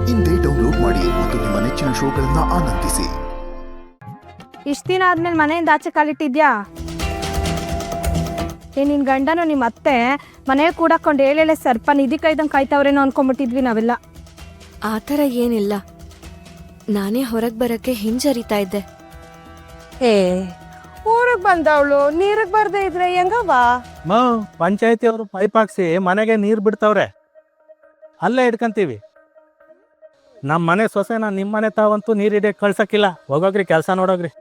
ಇಂದೇ ಡೌನ್ಲೋಡ್ ಮಾಡಿ ಮತ್ತು ನಿಮ್ಮ ನೆಚ್ಚಿನ ಶೋಗಳನ್ನ ಆನಂದಿಸಿ. ಇಷ್ಟು ದಿನ ಆದ್ಮೇಲೆ ಮನೆಯಿಂದ ಆಚೆ ಕಾಲಿಟ್ಟಿದ್ಯಾ? ನಿನ್ ಗಂಡನು ನಿಮ್ಮ ಅತ್ತೆ ಮನೆ ಕೂಡಕೊಂಡು ಹೇಳೇಳೆ ಸರ್ಪ ನಿಧಿ ಕೈದಂಗೆ ಕಾಯ್ತವ್ರೇನೋ ಅನ್ಕೊಂಡ್ಬಿಟ್ಟಿದ್ವಿ ನಾವೆಲ್ಲ. ಆ ಥರ ಏನಿಲ್ಲ, ನಾನೇ ಹೊರಗೆ ಬರೋಕ್ಕೆ ಹಿಂಜರಿತಾ ಇದ್ದೆ. ಊರಿಗೆ ಬಂದವಳು ನೀರಿಗೆ ಬರ್ದೇ ಇದ್ರೆ ಹೆಂಗವ್ವ? ಪಂಚಾಯತಿ ಅವರು ಪೈಪ್ ಹಾಕ್ಸಿ ಮನೆಗೆ ನೀರು ಬಿಡ್ತಾವ್ರೆ, ಅಲ್ಲೇ ಇಟ್ಕೊಂತೀವಿ. ನಮ್ಮ ಮನೆ ಸೊಸೆನ ನಿಮ್ಮ ಮನೆ ತಾವಂತೂ ನೀರು ಹಿಡಿಯಕ್ಕೆ ಕಳ್ಸಕ್ಕಿಲ್ಲ. ಹೋಗೋಗ್ರಿ, ಕೆಲಸ ನೋಡೋಗ್ರಿ.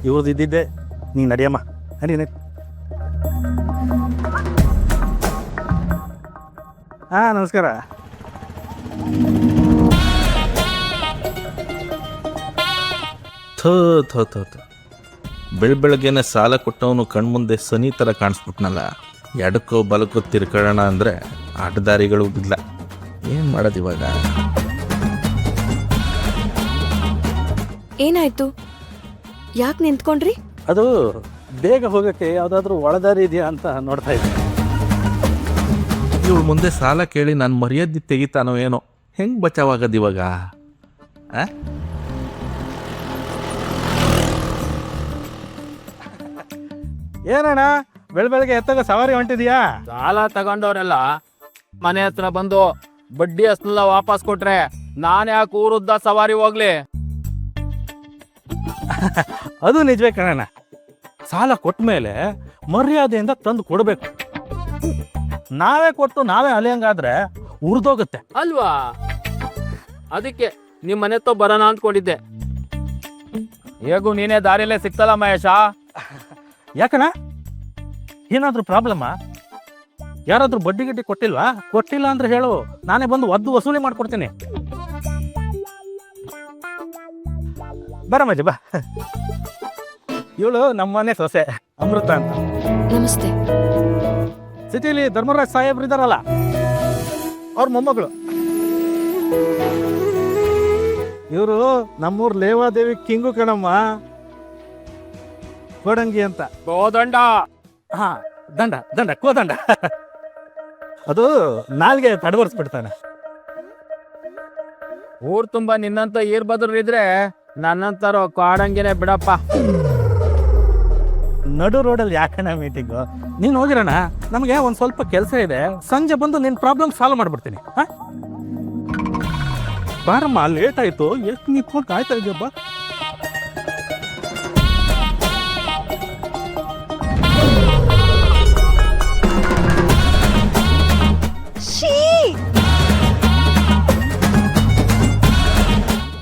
ಇವ್ರದ್ದು ಇದ್ದಿದ್ದೆ. ನೀ ನಡಿಯಮ್ಮ, ನಡಿ. ಹಾಂ, ನಮಸ್ಕಾರ. ಬೆಳಗ್ಗೆನೆ ಸಾಲ ಕೊಟ್ಟವನು ಕಣ್ಮುಂದೆ ಸನಿ ಥರ ಕಾಣಿಸ್ಬಿಟ್ನಲ್ಲ. ಎಡಕ್ಕೋ ಬಲಕ್ಕೋ ತಿರ್ಕೊಳ್ಳೋಣ ಅಂದರೆ ಅಡ್ಡದಾರಿಗಳು ಇಲ್ಲ. ಏನು ಮಾಡೋದು ಇವಾಗ? ಏನಾಯ್ತು? ಯಾಕೆ ನಿಂತ್ಕೊಂಡ್ರಿ? ಅದು ಬೇಗ ಹೋಗೋಕ್ಕೆ ಯಾವುದಾದ್ರೂ ಒಳದಾರಿ ಇದೆಯಾ ಅಂತ ನೋಡ್ತಾ ಇದ್ದೆ. ಇವಳು ಮುಂದೆ ಸಾಲ ಕೇಳಿ ನಾನು ಮರ್ಯಾದೆ ತೆಗಿತಾನೋ ಏನೋ. ಹೆಂಗೆ ಬಚಾವಾಗದು ಇವಾಗ? ಏನಣ್ಣ ಬೆಳಗ್ಗೆ ಎತ್ತಾಗ ಸವಾರಿ ಹೊಂಟಿದ್ಯಾ? ಸಾಲ ತಗೊಂಡವ್ರೆಲ್ಲ ಮನೆ ಹತ್ರ ಬಂದು ಬಡ್ಡಿ ಅಷ್ಟೆಲ್ಲ ವಾಪಸ್ ಕೊಟ್ರೆ ನಾನು ಯಾಕೆ ಊರುದ್ದ ಸವಾರಿ ಹೋಗ್ಲಿ? ಅದು ನಿಜವೇ ಕಣಣ್ಣ. ಸಾಲ ಕೊಟ್ಟ ಮೇಲೆ ಮರ್ಯಾದೆಯಿಂದ ತಂದು ಕೊಡಬೇಕು. ನಾವೇ ಕೊಟ್ಟು ನಾವೇ ಅಲಿಯಂಗಾದ್ರೆ ಉರಿದೋಗುತ್ತೆ ಅಲ್ವಾ? ಅದಕ್ಕೆ ನಿಮ್ ಮನೆ ತೋ ಬರೋಣ ಅಂದ್ಕೊಂಡಿದ್ದೆ. ಹೇಗೂ ನೀನೇ ದಾರಿಯಲ್ಲೇ ಸಿಕ್ತಲ್ಲ ಮಹೇಶ. ಯಾಕಣ್ಣ, ಏನಾದ್ರೂ ಪ್ರಾಬ್ಲಮ್ಮಾ? ಯಾರಾದ್ರೂ ಬಡ್ಡಿ ಗಿಡ್ಡಿ ಕೊಟ್ಟಿಲ್ವಾ? ಕೊಟ್ಟಿಲ್ಲ ಅಂದ್ರೆ ಹೇಳು, ನಾನೇ ಬಂದು ಒದ್ದು ವಸೂಲಿ ಮಾಡ್ಕೊಡ್ತೀನಿ. ಬರಮಜ್ಜಿ ಬಾ. ಇವಳು ನಮ್ಮನೆ ಸೊಸೆ ಅಮೃತ ಅಂತ. ನಮಸ್ತೆ. ಸಿಟಿಲಿ ಧರ್ಮರಾಜ್ ಸಾಹೇಬ್ರು ಇದಾರಲ್ಲ, ಅವ್ರ ಮೊಮ್ಮಗಳು. ಇವರು ನಮ್ಮೂರ್ ಲೇವಾದೇವಿ ಕಿಂಗು ಕಣಮ್ಮ, ಕೋಡಂಗಿ ಅಂತ. ಗೋದಂಡ. ಹಾ, ದಂಡ ದಂಡ ಕೋದಂಡ. ಅದು ನಾಲ್ಗೆ ತಡವರ್ಸ್ಬಿಡ್ತಾನೆ. ಊರ್ ತುಂಬಾ ನಿನ್ನಂತ ಈರ್ಬದ್ರು ಇದ್ರೆ ನನ್ನಂತಾರೋ ಕಾಡಂಗೆನೆ ಬಿಡಪ್ಪ. ನಡು ರೋಡಲ್ಲಿ ಯಾಕಣ್ಣ ಮೀಟಿಂಗು? ನೀನು ಹೋಗಿರೋಣ, ನಮಗೆ ಒಂದು ಸ್ವಲ್ಪ ಕೆಲಸ ಇದೆ. ಸಂಜೆ ಬಂದು ನಿನ್ನ ಪ್ರಾಬ್ಲಮ್ ಸಾಲ್ವ್ ಮಾಡ್ಬಿಡ್ತೀನಿ. ಹಾಂ, ಬಾರಮ್ಮ. ಲೇಟ್ ಆಯಿತು, ಎಷ್ಟು ನಿಂತ್ಕೊಂಡು ಕಾಯ್ತಾ ಇದೆಯಪ್ಪ.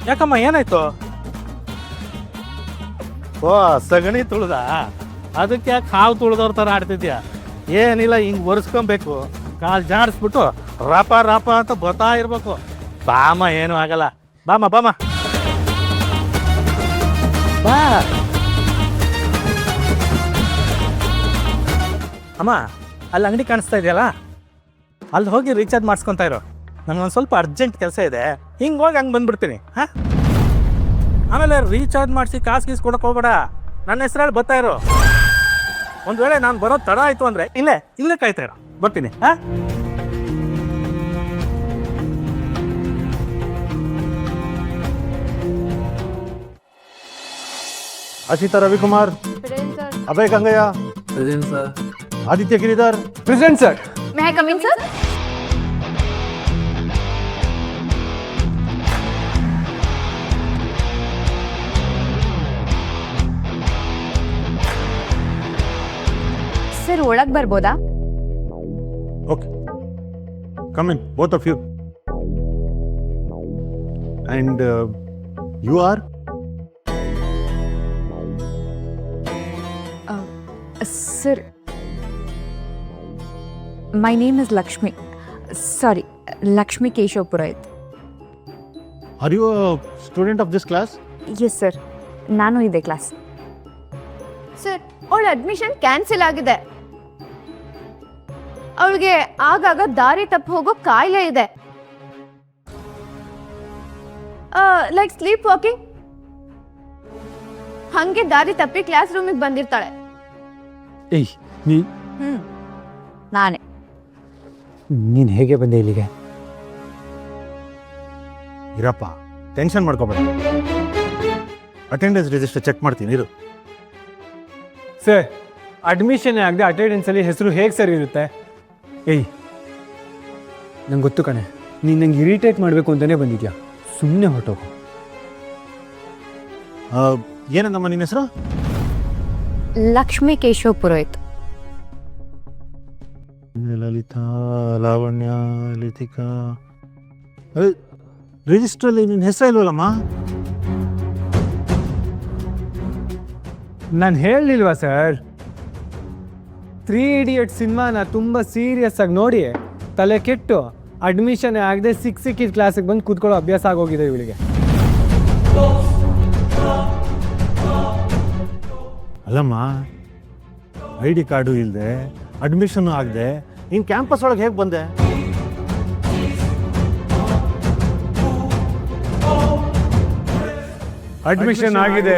ಯಾಕಮ್ಮ, ಏನಾಯ್ತು? ಓ, ಸಗಣಿ ತುಳ್ದ? ಅದಕ್ಕೆ ಯಾಕೆ ಹಾವು ತುಳಿದವ್ರ ಥರ ಆಡ್ತಿದ್ಯಾ? ಏನಿಲ್ಲ, ಹಿಂಗೆ ಒರೆಸ್ಕೊಬೇಕು, ಕಾಲು ಜಾಡಿಸ್ಬಿಟ್ಟು ರಾಪ ರಾಪ ಅಂತ ಬರ್ತಾ ಇರ್ಬೇಕು. ಬಾಮ, ಏನೂ ಆಗಲ್ಲ. ಬಾಮ ಬಾಮ ಬಾ. ಅಮ್ಮ, ಅಲ್ಲಿ ಅಂಗಡಿ ಕಾಣಿಸ್ತಾ ಇದೆಯಲ್ಲ, ಅಲ್ಲಿ ಹೋಗಿ ರೀಚಾರ್ಜ್ ಮಾಡಿಸ್ಕೊತಾ ಇರೋ. ನನಗೊಂದು ಸ್ವಲ್ಪ ಅರ್ಜೆಂಟ್ ಕೆಲಸ ಇದೆ, ಹಿಂಗೆ ಹೋಗಿ ಹಂಗೆ ಬಂದ್ಬಿಡ್ತೀನಿ. ಹಾಂ, ಆಮೇಲೆ ರೀಚಾರ್ಜ್ ಮಾಡಿಸಿ ಕಾಸು ಗೀಸ್ ಕೊಡೋಕೆ ಹೋಗ್ಬೇಡ. ನನ್ನ ಹೆಸರಲ್ಲಿ ಬರ್ತಾ ಇರೋ. ಒಂದು ವೇಳೆ ನಾನು ಬರೋದು ತಡ ಆಯಿತು ಅಂದರೆ ಇಲ್ಲೇ ಕಾಯ್ತಾ ಇರೋ, ಬರ್ತೀನಿ. ಹಾಂ, Ashita Ravikumar, Abhay Gangaiah, Aditya Giridhar, present sir. May I come in sir? Sir, ಒಳಗೆ ಬರ್ಬೋದಾ? Okay, come in both of you. And you are? Sir, my name is Lakshmi. Sorry, Lakshmi Keshav Purohit. Are you a student of this class? Yes, sir. ನಾನು ಇದೆ class. Sir, ಅವಳ admission cancel ಆಗಿದೆ. ಅವಳಿಗೆ ಆಗಾಗ ದಾರಿ ತಪ್ಪಿ ಹೋಗೋ ಕಾಯಿಲೆ ಇದೆ. Like sleep walking. ಹಂಗೆ ದಾರಿ ತಪ್ಪಿ ಕ್ಲಾಸ್ ರೂಮಿಗೆ ಬಂದಿರ್ತಾಳೆ. ಏಯ್, ನಾನೇ. ನೀನು ಹೇಗೆ ಬಂದೆ ಇಲ್ಲಿಗೆ? ಇರಪ್ಪ, ಟೆನ್ಷನ್ ಮಾಡ್ಕೋಬೇಡ. ಅಟೆಂಡೆನ್ಸ್ ರಿಜಿಸ್ಟರ್ ಚೆಕ್ ಮಾಡ್ತೀನಿ ಇರು. ಸರ್, ಅಡ್ಮಿಷನ್ ಆಗದೆ ಅಟೆಂಡೆನ್ಸಲ್ಲಿ ಹೆಸರು ಹೇಗೆ ಸರ್ ಇರುತ್ತೆ? ಏಯ್, ನಂಗೆ ಗೊತ್ತು ಕಣೆ, ನೀನು ನಂಗೆ ಇರಿಟೇಟ್ ಮಾಡಬೇಕು ಅಂತಲೇ ಬಂದಿದ್ಯಾ. ಸುಮ್ಮನೆ ಹೊರಟೋಗು. ಏನಂದಮ್ಮ ನಿನ್ನ ಹೆಸರು? ಲಕ್ಷ್ಮಿ ಕೇಶವ್ ಪುರೋಹಿತ್. ಲಲಿತಾ, ಲಾವಣ್ಯ, ಲಿತಿಕಾ. ರಿಜಿಸ್ಟ್ರಲ್ಲಿ ನಿನ್ನ ಹೆಸರು ಇಲ್ವಲ್ಲಮ್ಮ? ನಾನು ಹೇಳಲಿಲ್ವಾ ಸರ್, 3 Idiots ಸಿನಿಮಾನ ತುಂಬ ಸೀರಿಯಸ್ ಆಗಿ ನೋಡಿ ತಲೆ ಕೆಟ್ಟು ಅಡ್ಮಿಷನ್ ಆಗದೆ ಸಿಕ್ಕಿದ ಕ್ಲಾಸಿಗೆ ಬಂದು ಕೂತ್ಕೊಳ್ಳೋ ಅಭ್ಯಾಸ ಆಗೋಗಿದೆ ಇವಳಿಗೆ. ಅಲ್ಲಮ್ಮ, ID ಕಾರ್ಡು ಇಲ್ಲದೆ ಅಡ್ಮಿಷನ್ ಆಗದೆ ನೀನು ಕ್ಯಾಂಪಸ್ ಒಳಗೆ ಹೇಗೆ ಬಂದೆ? ಅಡ್ಮಿಷನ್ ಆಗಿದೆ.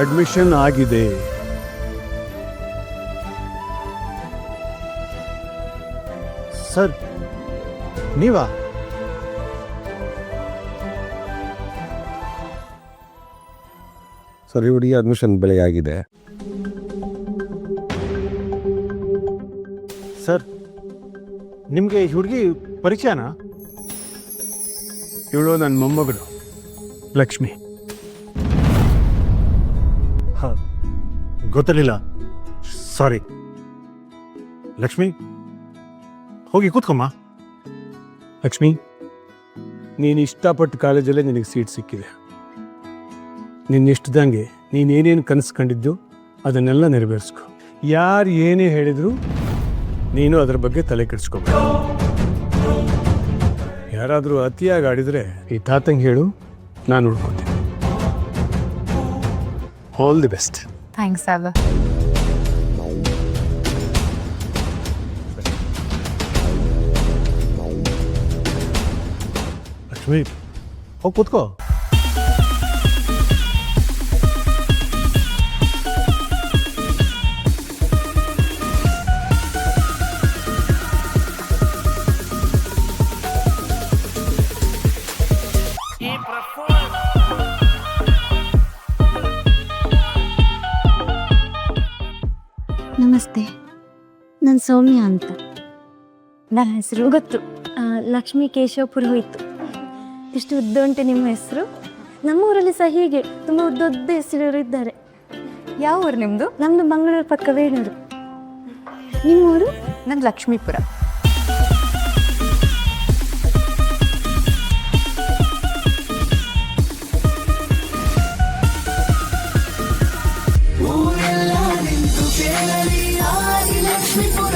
ಅಡ್ಮಿಷನ್ ಆಗಿದೆ. ಸರ್, ನೀವಾ? ಸರ್, ಈ ಹುಡುಗಿ ಅಡ್ಮಿಷನ್ ಬೆಳಗ್ಗೆ ಆಗಿದೆ. ಸರ್, ನಿಮಗೆ ಈ ಹುಡುಗಿ ಪರಿಚಯನಾ? ಇವಳು ನನ್ನ ಮೊಮ್ಮಗಳು ಲಕ್ಷ್ಮಿ. ಹಾಂ, ಗೊತ್ತಿರಲಿಲ್ಲ, ಸಾರಿ. ಲಕ್ಷ್ಮಿ, ಹೋಗಿ ಕೂತ್ಕೊಮ್ಮ. ಲಕ್ಷ್ಮಿ, ನೀನು ಇಷ್ಟಪಟ್ಟು ಕಾಲೇಜಲ್ಲೇ ನಿನಗೆ ಸೀಟ್ ಸಿಕ್ಕಿದೆ. ನಿನ್ನ ಇಷ್ಟದಂಗೆ ನೀನೇನೇನು ಕನಸು ಕಂಡಿದ್ದು ಅದನ್ನೆಲ್ಲ ನೆರವೇರಿಸ್ಕೊ. ಯಾರು ಏನೇ ಹೇಳಿದ್ರು ನೀನು ಅದರ ಬಗ್ಗೆ ತಲೆ ಕೆಡಿಸ್ಕೋಬೇಡ. ಯಾರಾದರೂ ಅತಿಯಾಗಿ ಆಡಿದರೆ ಈ ತಾತಂಗೆ ಹೇಳು, ನಾನು ಹುಡ್ಕೊತೀನಿ. All the best. ಥ್ಯಾಂಕ್ಸ್ ಅವ. ಲಕ್ಷ್ಮಿ, ಹೋಗಿ ಕೂತ್ಕೋ. ನಮಸ್ತೆ, ನಾನು ಸೌಮ್ಯ ಅಂತ. ನನ್ನ ಹೆಸರು ಗೊತ್ತು, ಲಕ್ಷ್ಮಿ ಕೇಶವ್ ಪುರೋಹಿತ್. ಎಷ್ಟು ಉದ್ದ ಉಂಟು ನಿಮ್ಮ ಹೆಸರು. ನಮ್ಮೂರಲ್ಲಿ ಸಹ ಹೀಗೆ ತುಂಬ ಉದ್ದ ಹೆಸರು ಇದ್ದಾರೆ. ಯಾವ ಊರು ನಿಮ್ಮದು? ನಮ್ಮದು ಮಂಗಳೂರು ಪಕ್ಕ ವೇಣೂರು. ನಿಮ್ಮೂರು? ನಂದು ಲಕ್ಷ್ಮೀಪುರ. ಊರೆಲ್ಲ ನಿಂತು ಕೇಳಲಿ ಆಗಿ ಲಕ್ಷ್ಮೀಪುರ.